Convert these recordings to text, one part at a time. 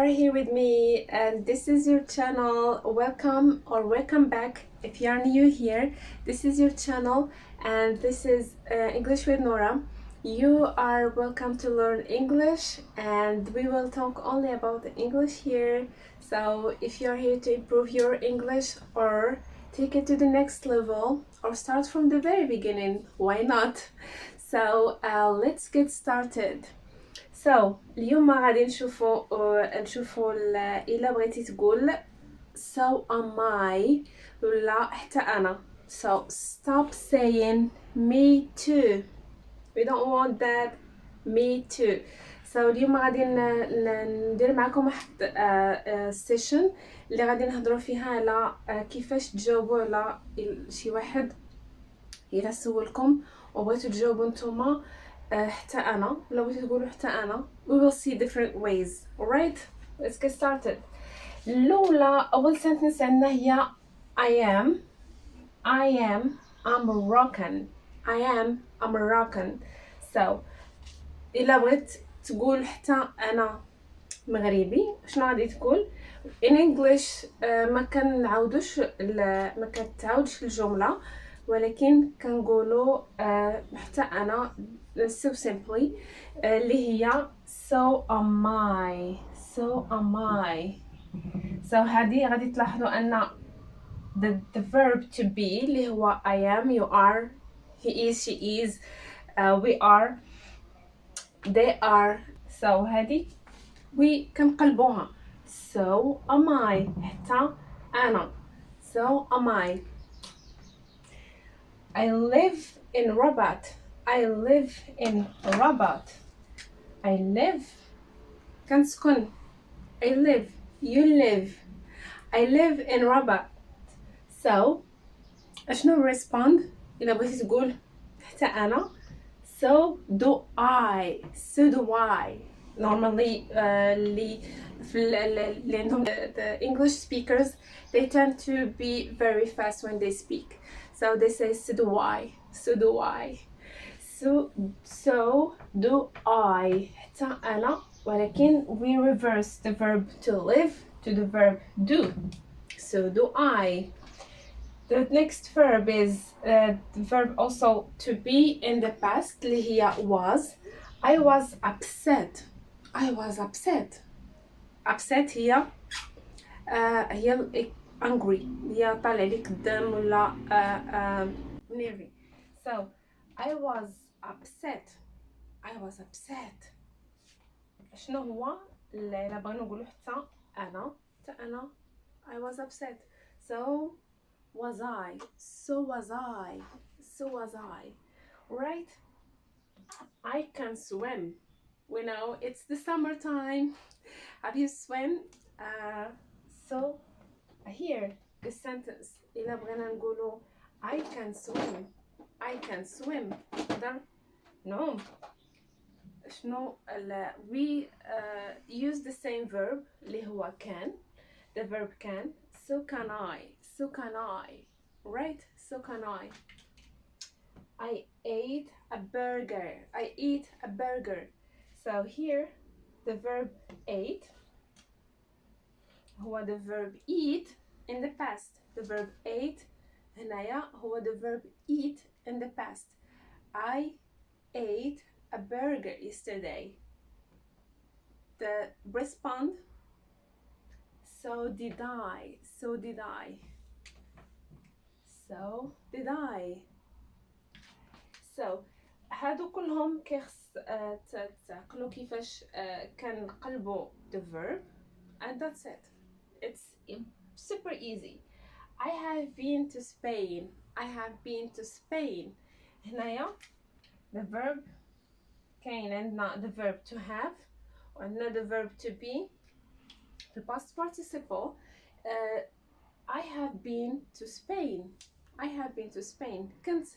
here with me, and this is your channel. Welcome back. If you are new here, this is your channel, and this is English with Nora. You are welcome to learn English, and we will talk only about English here. So if you are here to improve your English or take it to the next level or start from the very beginning, why not? So let's get started. اليوم غادي نشوفوا إلا بغيتي تقول so am I ولا حتى أنا. So stop saying me too. We don't want that. Me too. So اليوم غادي ندير معكم واحد سيشن اللي غادي نهضروا فيها على كيفاش تجاوبوا على شي واحد إلا سولكم وبغيتوا تجاوبوا نتوما حتى أنا لو بغيتوا تقولوا حتى أنا. We will see different ways. Alright, let's get started. الأولى أول sentence عندنا هي I am a Moroccan. I am a Moroccan. So إلا بغيت تقول حتى أنا مغربي شنو غادي تقول؟ In English ما كتعاودش الجملة، ولكن كنقولوا حتى أنا so simply اللي هي so am I. So هذه غادي تلاحظوا أن the verb to be اللي هو I am, you are, he is, she is, we are, they are. So هذه كنقلبوها so am I حتى أنا. So am I. I live in Rabat. I live كنسكن. I live, you live. I live in Rabat. So أشنو respond إلا بغيتي تقول حتى أنا؟ So do I. Normally اللي عندهم the English speakers, they tend to be very fast when they speak. So they say so do I. So do I حتى أنا، ولكن we reverse the verb to live to the verb do. So do I. The next verb is the verb also to be in the past اللي هي was. I was upset. Upset هي angry، هي طالع لك الدم ولا nervy. So I was upset. شنو هو إلا بغينا نقولوا حتى أنا I was upset. So was I. Right? I can swim. We know it's the summertime. Have you swim? So here the sentence إلا بغينا نقولوا I can swim. No. We use the same verb اللي هو can. The verb can. So can I. Right? So can I. I eat a burger. So here the verb ate هو the verb eat in the past. The verb ate هنايا هو the verb eat in the past. I ate a burger yesterday. The respond so did I. So هادو كلهم كيخص تعقلوا كيفاش كنقلبوا the verb, and that's it. It's super easy. I have been to Spain. هنايا the verb كاين عندنا the verb to have وعندنا the verb to be. The past participle I have been to Spain. كنت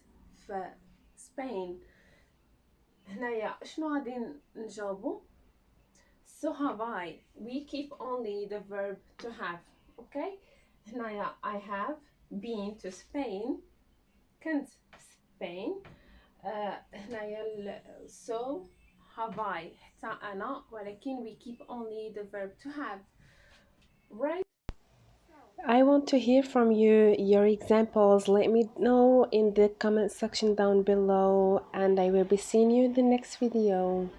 في Spain. هنايا شنو غادي نجاوبو؟ So have I. We keep only the verb to have. Okay? هنايا I have been to Spain. كنت في Spain. هنايا so have I حتى أنا ولكن we keep only the verb to have. Right? I want to hear from you, your examples. Let me know in the comment section down below, and I will be seeing you in the next video.